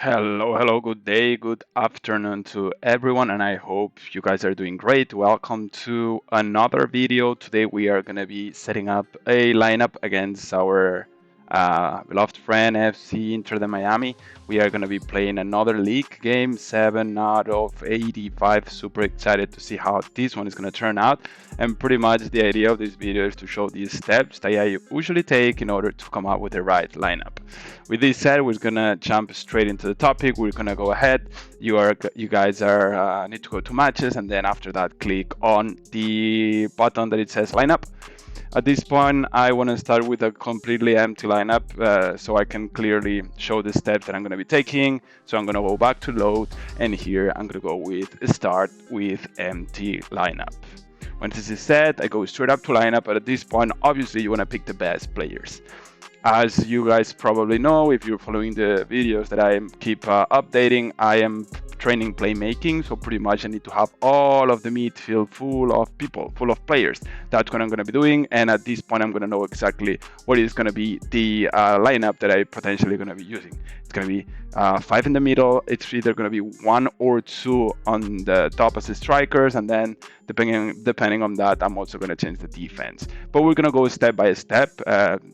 Hello, good day, good afternoon to everyone, and I hope you guys are doing great. Welcome to another video. Today we are going to be setting up a lineup against our beloved friend FC Inter de Miami. We are going to be playing another league game, 7 out of 85. Super excited to see how this one is going to turn out. And pretty much the idea of this video is to show these steps that I usually take in order to come up with the right lineup. With this said, we're gonna jump straight into the topic. We're gonna go ahead. You guys are need to go to matches, and then after that, click on the button that it says lineup. At this point, I want to start with a completely empty lineup so I can clearly show the steps that I'm going to be taking. So I'm going to go back to load, and here I'm going to go with start with empty lineup. Once this is set, I go straight up to lineup, but at this point, obviously, you want to pick the best players. As you guys probably know, if you're following the videos that I keep updating, I am training playmaking, so pretty much I need to have all of the midfield full of people, full of players. That's what I'm going to be doing, and at this point I'm going to know exactly what is going to be the lineup that I potentially going to be using. It's going to be 5 in the middle. It's either going to be 1 or 2 on the top as the strikers, and then depending on that, I'm also going to change the defense. But we're going to go step by step.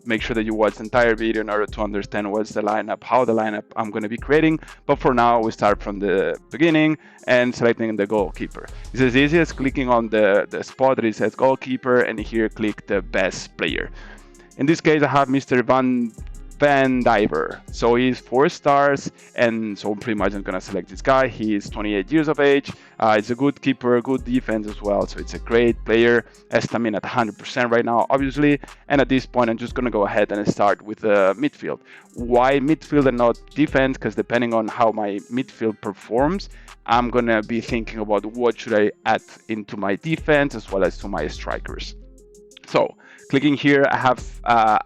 Make sure that you watch the entire video in order to understand what's the lineup, how the lineup I'm going to be creating. But for now, we start from the beginning and selecting the goalkeeper. It's as easy as clicking on the spot that it says goalkeeper, and here click the best player. In this case, I have Mr. Van Diver. So he's 4 stars, and so pretty much I'm gonna select this guy. He's 28 years of age. He's a good keeper, good defense as well. So it's a great player. Estamina at 100% right now, obviously. And at this point, I'm just gonna go ahead and start with the midfield. Why midfield and not defense? Because depending on how my midfield performs, I'm gonna be thinking about what should I add into my defense as well as to my strikers. So clicking here, I have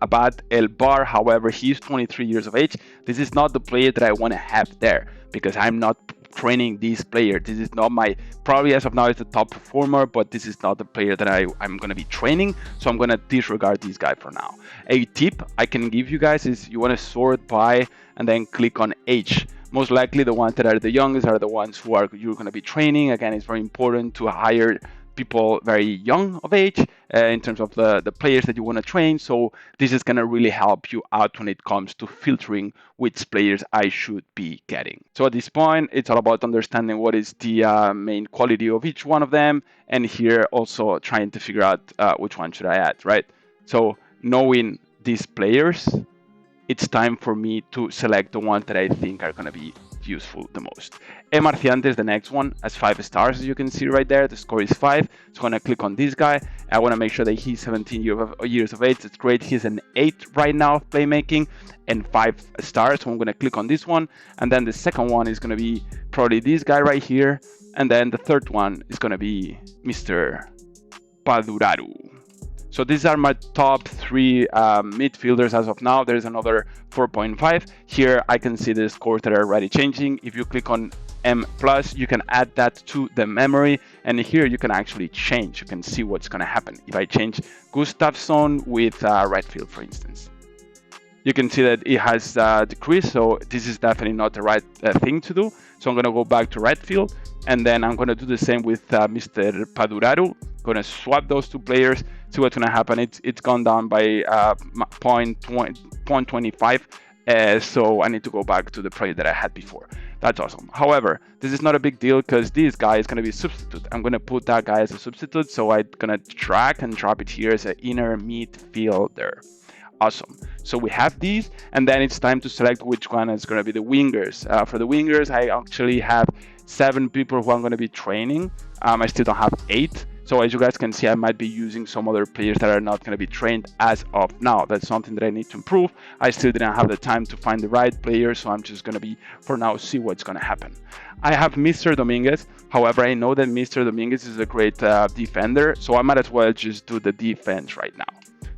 Abad El Bar. However, he's 23 years of age. This is not the player that I want to have there because I'm not training this player. This is not my, probably as of now, it's the top performer, but this is not the player that I'm going to be training. So I'm going to disregard this guy for now. A tip I can give you guys is you want to sort by and then click on age. Most likely the ones that are the youngest are the ones who you're going to be training. Again, it's very important to hire people very young of age in terms of the players that you want to train. So this is going to really help you out when it comes to filtering which players I should be getting. So at this point, it's all about understanding what is the main quality of each one of them. And here also trying to figure out which one should I add, right? So knowing these players, it's time for me to select the ones that I think are going to be useful the most. Marciante is the next one, as 5 stars, as you can see right there. The score is 5. So I'm going to click on this guy. I want to make sure that he's 17 years of age. It's great. He's an 8 right now of playmaking and 5 stars. So I'm going to click on this one. And then the second one is going to be probably this guy right here. And then the third one is going to be Mr. Paduraru. So these are my top 3 midfielders as of now. There's another 4.5. Here I can see the scores that are already changing. If you click on M+, you can add that to the memory. And here you can actually change. You can see what's going to happen. If I change Gustafsson with Redfield, for instance, you can see that it has decreased. So this is definitely not the right thing to do. So I'm going to go back to Redfield. And then I'm going to do the same with Mr. Paduraru. Going to swap those 2 players, see what's going to happen. It's gone down by 0.25, so I need to go back to the player that I had before. That's awesome. However, this is not a big deal because this guy is going to be a substitute. I'm going to put that guy as a substitute, so I'm going to drag and drop it here as an inner midfielder. Awesome. So we have these, and then it's time to select which one is going to be the wingers. For the wingers, I actually have 7 people who I'm going to be training. I still don't have 8. So as you guys can see, I might be using some other players that are not going to be trained as of now. That's something that I need to improve. I still didn't have the time to find the right player, so I'm just going to be, for now, see what's going to happen. I have Mr. Dominguez. However, I know that Mr. Dominguez is a great defender, so I might as well just do the defense right now.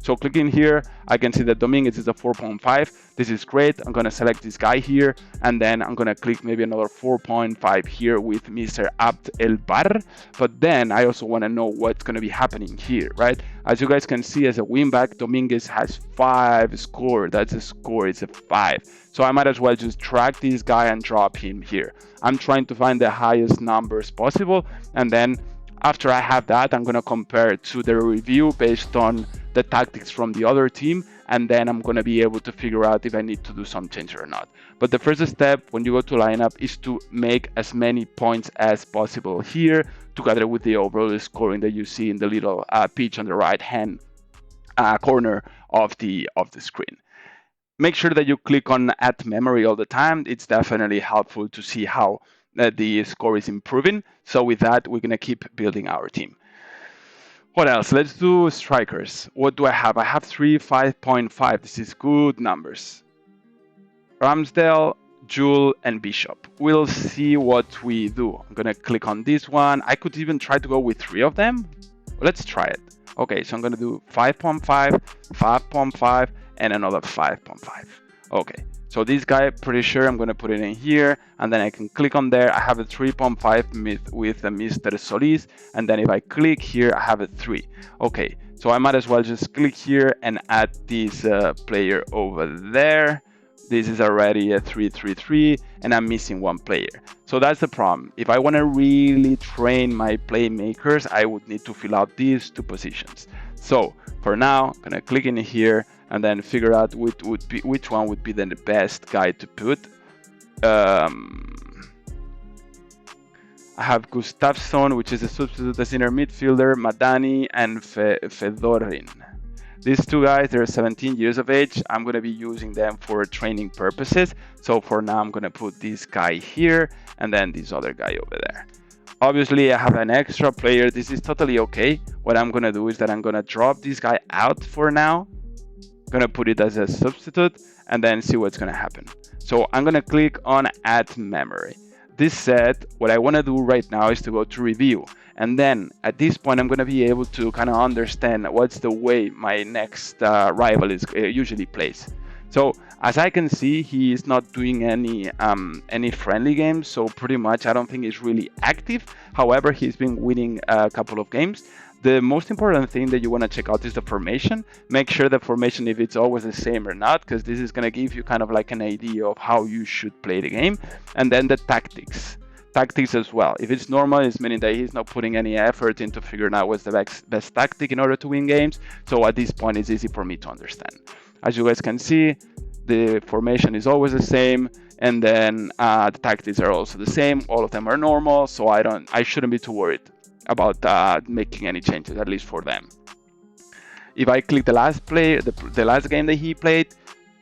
So clicking here, I can see that Dominguez is a 4.5. This is great. I'm going to select this guy here, and then I'm going to click maybe another 4.5 here with Mr. Abd El Bar. But then I also want to know what's going to be happening here, right? As you guys can see, as a wingback, Dominguez has 5 score. That's a score, it's a 5. So I might as well just drag this guy and drop him here. I'm trying to find the highest numbers possible, and then after I have that, I'm going to compare it to the review based on the tactics from the other team, and then I'm going to be able to figure out if I need to do some changes or not. But the first step when you go to lineup is to make as many points as possible here, together with the overall scoring that you see in the little pitch on the right hand corner of the screen. Make sure that you click on add memory all the time. It's definitely helpful to see how the score is improving. So with that, we're going to keep building our team. What else? Let's do strikers. What do I have? I have 3, 5.5. This is good numbers. Ramsdale, Jewel, and Bishop. We'll see what we do. I'm going to click on this one. I could even try to go with 3 of them. Let's try it. Okay, so I'm going to do 5.5, 5.5, and another 5.5. Okay, so this guy, pretty sure I'm going to put it in here, and then I can click on there. I have a 3.5 with Mr. Solis, and then if I click here, I have a 3. Okay, so I might as well just click here and add this player over there. This is already a 3-3-3, and I'm missing 1 player. So that's the problem. If I want to really train my playmakers, I would need to fill out these 2 positions. So for now, I'm going to click in here and then figure out which one would be the best guy to put. I have Gustafsson, which is a substitute as inner midfielder, Madani, and Fedorin. These 2 guys, they're 17 years of age. I'm going to be using them for training purposes. So for now, I'm going to put this guy here and then this other guy over there. Obviously, I have an extra player. This is totally okay. What I'm going to do is that I'm going to drop this guy out for now. I'm going to put it as a substitute and then see what's going to happen. So I'm going to click on add memory. This said, what I want to do right now is to go to review. And then at this point, I'm going to be able to kind of understand what's the way my next rival is usually plays. So as I can see, he is not doing any friendly games. So pretty much, I don't think he's really active. However, he's been winning a couple of games. The most important thing that you want to check out is the formation. Make sure the formation, if it's always the same or not, because this is going to give you kind of like an idea of how you should play the game. And then the tactics as well. If it's normal, it's meaning that he's not putting any effort into figuring out what's the best tactic in order to win games. So at this point, it's easy for me to understand. As you guys can see, the formation is always the same, and then the tactics are also the same. All of them are normal, so I shouldn't be too worried about making any changes, at least for them. If I click the last game that he played,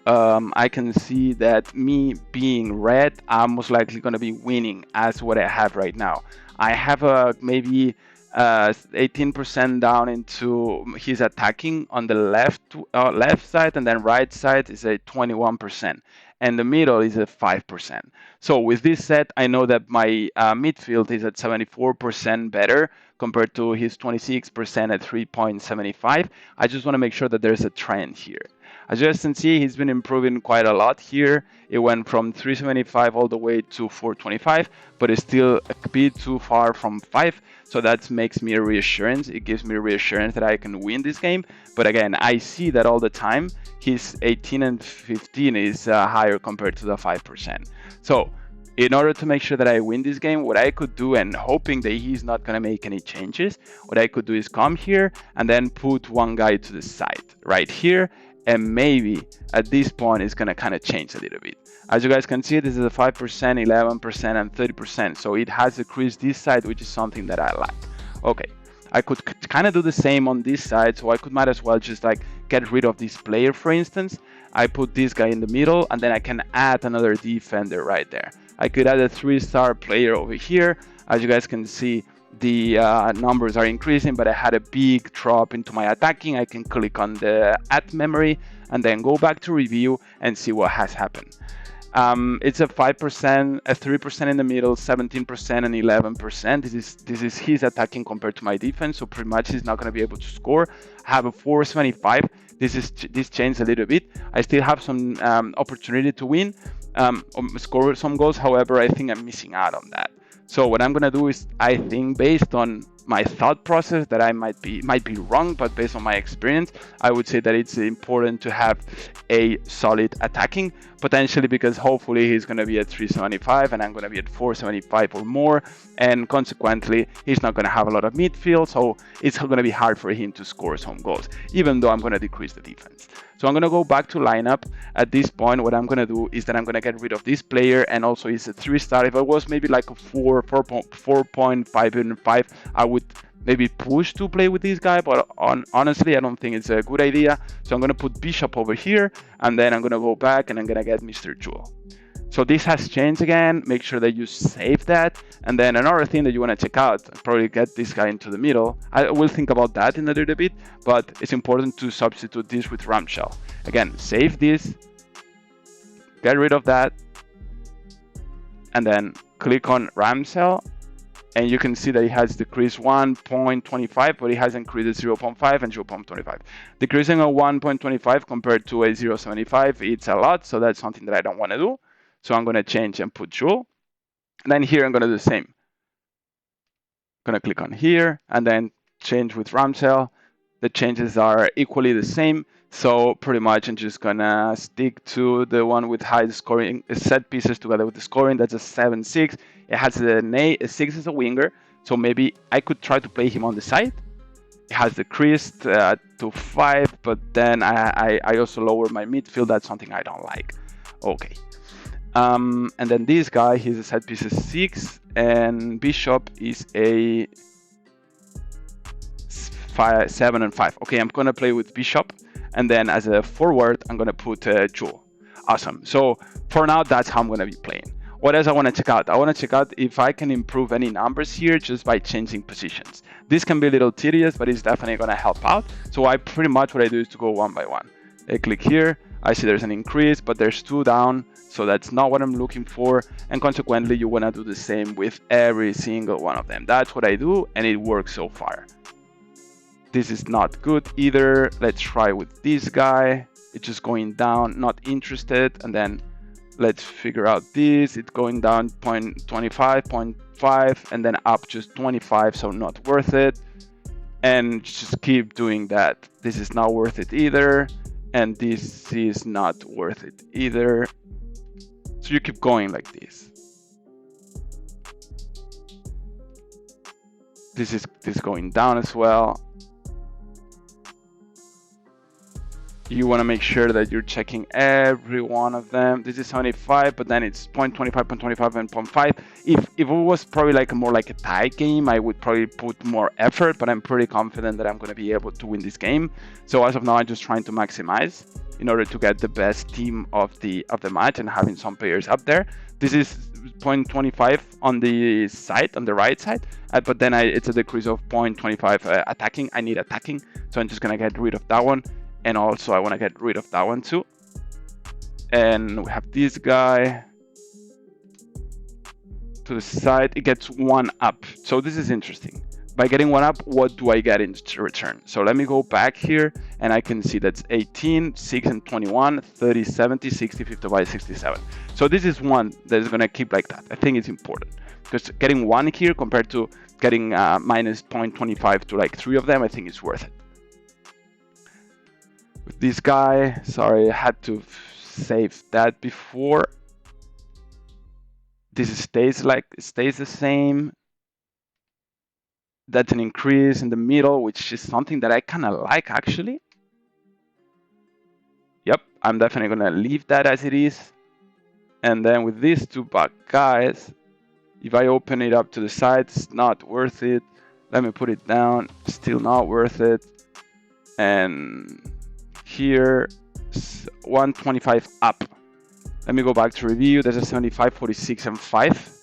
I can see that me being red, I'm most likely going to be winning as what I have right now. I have maybe 18% down into his attacking on the left side, and then right side is a 21%, and the middle is at 5%. So with this set, I know that my midfield is at 74% better compared to his 26% at 3.75. I just want to make sure that there's a trend here. As you guys can see, he's been improving quite a lot here. It went from 375 all the way to 425, but it's still a bit too far from 5. So that makes me a reassurance. It gives me a reassurance that I can win this game. But again, I see that all the time. His 18 and 15 is higher compared to the 5%. So in order to make sure that I win this game, what I could do, and hoping that he's not going to make any changes, what I could do is come here and then put one guy to the side right here. And maybe at this point, it's going to kind of change a little bit. As you guys can see, this is a 5%, 11%, and 30%. So it has decreased this side, which is something that I like. Okay, I could kind of do the same on this side. So I might as well just like get rid of this player, for instance. I put this guy in the middle, and then I can add another defender right there. I could add a 3-star player over here. As you guys can see, the numbers are increasing, but I had a big drop into my attacking. I can click on the add memory and then go back to review and see what has happened. It's a 5%, a 3% in the middle, 17% and 11%. This is his attacking compared to my defense, so pretty much he's not going to be able to score. I have a 475. This changed a little bit. I still have some opportunity to win, score some goals. However, I think I'm missing out on that. So what I'm gonna do is, I think based on my thought process that I might be wrong, but based on my experience, I would say that it's important to have a solid attacking, potentially because hopefully he's going to be at 375 and I'm going to be at 475 or more, and consequently he's not going to have a lot of midfield, so it's going to be hard for him to score some goals, even though I'm going to decrease the defense. So I'm going to go back to lineup. At this point, what I'm going to do is that I'm going to get rid of this player, and also he's a 3-star. If it was maybe like a 4.5, even 5, I would maybe push to play with this guy, but honestly, I don't think it's a good idea. So I'm going to put Bishop over here, and then I'm going to go back and I'm going to get Mr. Jewel. So this has changed again. Make sure that you save that. And then another thing that you want to check out, probably get this guy into the middle. I will think about that in a little bit, but it's important to substitute this with Ramshell. Again, save this, get rid of that, and then click on Ramshell. And you can see that it has decreased 1.25, but it has increased 0.5 and 0.25. Decreasing a 1.25 compared to a 0.75, it's a lot, so that's something that I don't want to do. So I'm going to change and put Jewel. And then here I'm going to do the same. I'm going to click on here and then change with Ramshell. The changes are equally the same. So pretty much I'm just going to stick to the one with high scoring set pieces together with the scoring. That's a 7-6. It has a 6 as a winger. So maybe I could try to play him on the side. It has decreased to 5, but then I also lower my midfield. That's something I don't like. Okay. And then this guy, he's a set piece 6, and Bishop is a 7 and 5. Okay, I'm gonna play with Bishop, and then as a forward, I'm gonna put Jewel. Awesome. So for now, that's how I'm gonna be playing. What else I want to check out? I want to check out if I can improve any numbers here just by changing positions. This can be a little tedious, but it's definitely gonna help out. So pretty much what I do is to go one by one. I click here. I see there's an increase, but there's 2 down, so that's not what I'm looking for, and consequently you want to do the same with every single one of them. That's what I do, and it works so far. This is not good either. Let's try with this guy. It's just going down, not interested, and then let's figure out this. It's going down 0.25, 0.5, and then up just 25, so not worth it. And just keep doing that. This is not worth it either. And this is not worth it either. So you keep going like this. This is going down as well. You want to make sure that you're checking every one of them. This is 75, but then it's 0.25, 0.25, and 0.5. If it was probably like more like a tie game, I would probably put more effort, but I'm pretty confident that I'm going to be able to win this game. So as of now, I'm just trying to maximize in order to get the best team of the match and having some players up there. This is 0.25 on the side, on the right side, but then it's a decrease of 0.25 attacking. I need attacking, so I'm just going to get rid of that one. And also I want to get rid of that one too. And we have this guy to the side. It gets 1 up. So this is interesting. By getting 1 up, what do I get in return? So let me go back here and I can see that's 18, 6 and 21, 30, 70, 60, 55, 67. So this is one that is going to keep like that. I think it's important because getting 1 here compared to getting minus 0.25 to like 3 of them, I think it's worth it. With this guy, sorry, I had to save that before. This stays the same. That's an increase in the middle, which is something that I kind of like actually. Yep, I'm definitely gonna leave that as it is. And then with these 2 back guys, if I open it up to the side, it's not worth it. Let me put it down, still not worth it. And here 125 up. Let me go back to review. There's a 75, 46 and 5.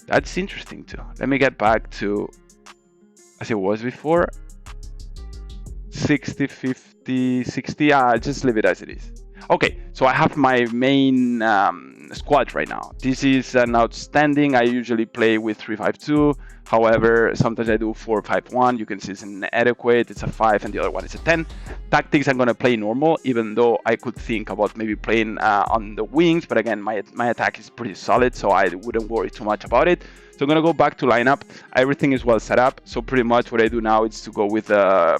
That's interesting too. Let me get back to as it was before. 60, 50, 60. Just leave it as it is. Okay, so I have my main squad right now. This is an outstanding. I usually play with 3-5-2, However, sometimes I do 4-5-1. You can see it's inadequate. It's a 5, and the other one is a 10. Tactics, I'm gonna play normal, even though I could think about maybe playing on the wings. But again, my attack is pretty solid, so I wouldn't worry too much about it. So I'm gonna go back to lineup. Everything is well set up. So pretty much what I do now is to go with a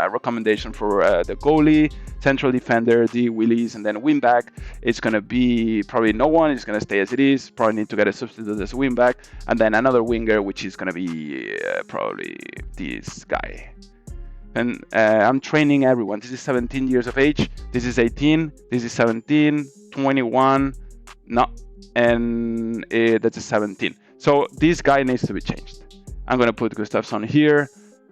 recommendation for the goalie, central defender, the wheelies, and then wing back. It's gonna be probably no one. It's gonna stay as it is. Probably need to get a substitute as a wing back, and then another winger, which is gonna be probably this guy. And I'm training everyone. This is 17 years of age. This is 18. This is 17, 21, no, and that's a 17. So this guy needs to be changed. I'm gonna put Gustafsson here.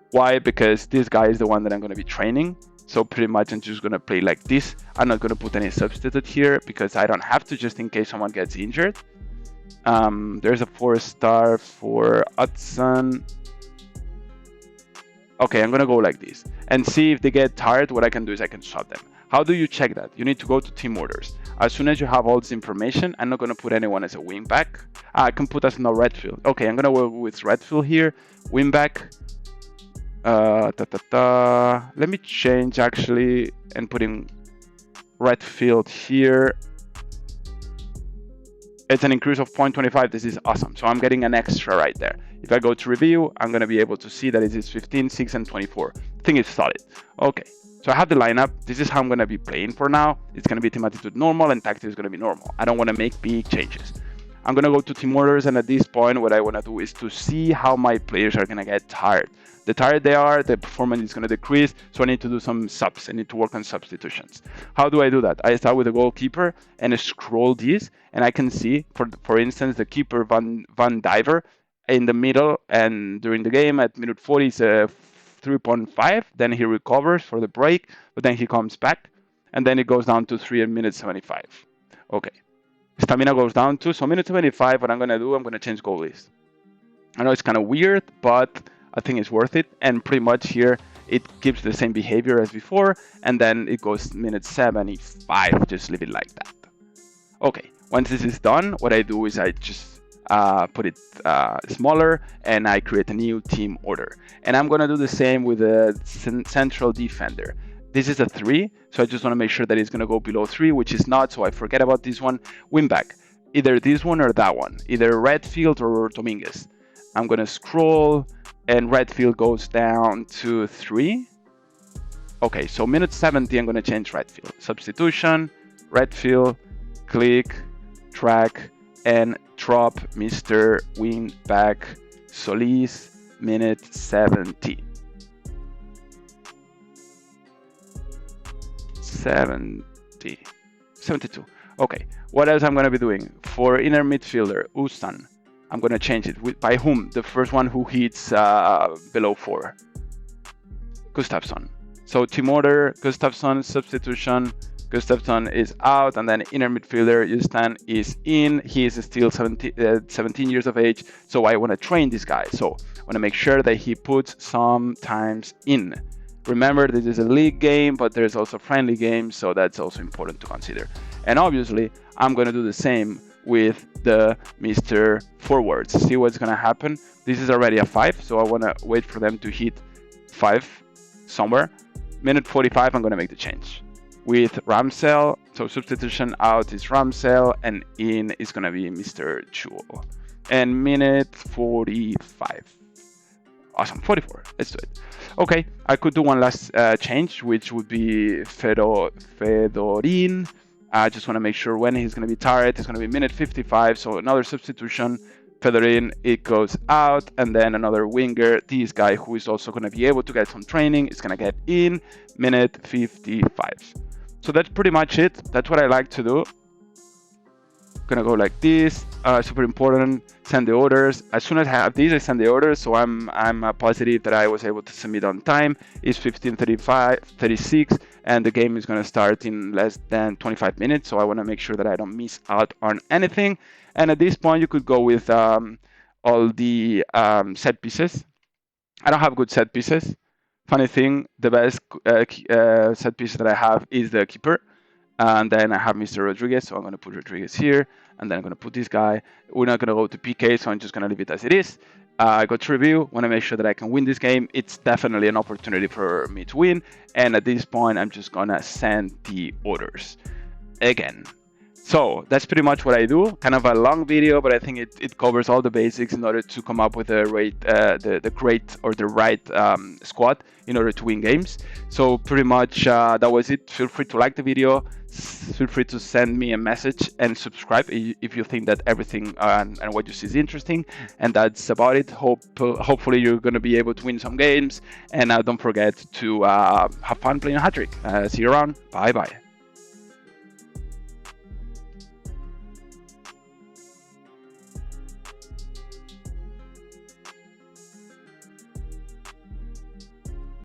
Why? Because this guy is the one that I'm gonna be training. So pretty much I'm just gonna play like this. I'm not gonna put any substitute here because I don't have to, just in case someone gets injured. There's a 4-star for Hudson. Okay, I'm gonna go like this and see if they get tired. What I can do is I can swap them. How do you check that? You need to go to team orders. As soon as you have all this information, I'm not gonna put anyone as a wing back. I can put as no Redfield. Okay, I'm gonna work with Redfield here. Wing back. Let me change actually and put in Redfield here. It's an increase of 0.25. This is awesome. So I'm getting an extra right there. If I go to review, I'm going to be able to see that it is 15, 6, and 24. I think it's solid. Okay, so I have the lineup. This is how I'm going to be playing for now. It's going to be team attitude normal, and tactics is going to be normal. I don't want to make big changes. I'm going to go to team orders, and at this point, what I want to do is to see how my players are going to get tired. The tired they are, the performance is going to decrease, so I need to do some subs. I need to work on substitutions. How do I do that? I start with the goalkeeper and scroll this, and I can see, for instance, the keeper Van Diver in the middle, and during the game at minute 40 is a 3.5. Then he recovers for the break, but then he comes back, and then it goes down to 3 at minute 75. Okay. Stamina goes down to, so minute 75, what I'm going to do, I'm going to change goalies. I know it's kind of weird, but I think it's worth it. And pretty much here, it keeps the same behavior as before. And then it goes minute 75, just leave it like that. Okay, once this is done, what I do is I just put it smaller and I create a new team order. And I'm going to do the same with the central defender. This is a 3, so I just want to make sure that it's going to go below 3, which is not, so I forget about this one. Wing back, either this one or that one, either Redfield or Dominguez. I'm going to scroll, and Redfield goes down to 3. Okay, so minute 70, I'm going to change Redfield. Substitution, Redfield, click, drag, and drop Mr. Wing back Solis, minute 70. 72. Okay, what else I'm going to be doing? For inner midfielder, Ustan, I'm going to change it. By whom? The first one who hits below 4. Gustafsson. So team order, Gustafsson, substitution, Gustafsson is out, and then inner midfielder, Ustan is in. He is still 17 years of age, so I want to train this guy. So I want to make sure that he puts some times in. Remember, this is a league game, but there's also friendly games, so that's also important to consider. And obviously, I'm going to do the same with the Mr. Forwards. See what's going to happen? This is already a 5, so I want to wait for them to hit 5 somewhere. Minute 45, I'm going to make the change. With Ramsell, so substitution out is Ramsell, and in is going to be Mr. Jewel. And minute 45. Awesome, 44. Let's do it. Okay, I could do one last change, which would be Fedorin. I just want to make sure when he's going to be tired. It's going to be minute 55, so another substitution. Fedorin, it goes out, and then another winger, this guy who is also going to be able to get some training, is going to get in minute 55. So that's pretty much it. That's what I like to do. Gonna go like this. Super important. Send the orders. As soon as I have these, I send the orders. So I'm positive that I was able to submit on time. It's 15:36, and the game is gonna start in less than 25 minutes. So I want to make sure that I don't miss out on anything. And at this point, you could go with all the set pieces. I don't have good set pieces. Funny thing, the best set piece that I have is the keeper. And then I have Mr. Rodriguez, so I'm going to put Rodriguez here, and then I'm going to put this guy. We're not going to go to PK, so I'm just going to leave it as it is. I got to review, want to make sure that I can win this game. It's definitely an opportunity for me to win. And at this point, I'm just going to send the orders again. So that's pretty much what I do. Kind of a long video, but I think it covers all the basics in order to come up with the great or the right squad in order to win games. So pretty much that was it. Feel free to like the video. Feel free to send me a message and subscribe if you think that everything and what you see is interesting. And that's about it. Hopefully you're going to be able to win some games. And don't forget to have fun playing Hattrick. See you around. Bye bye.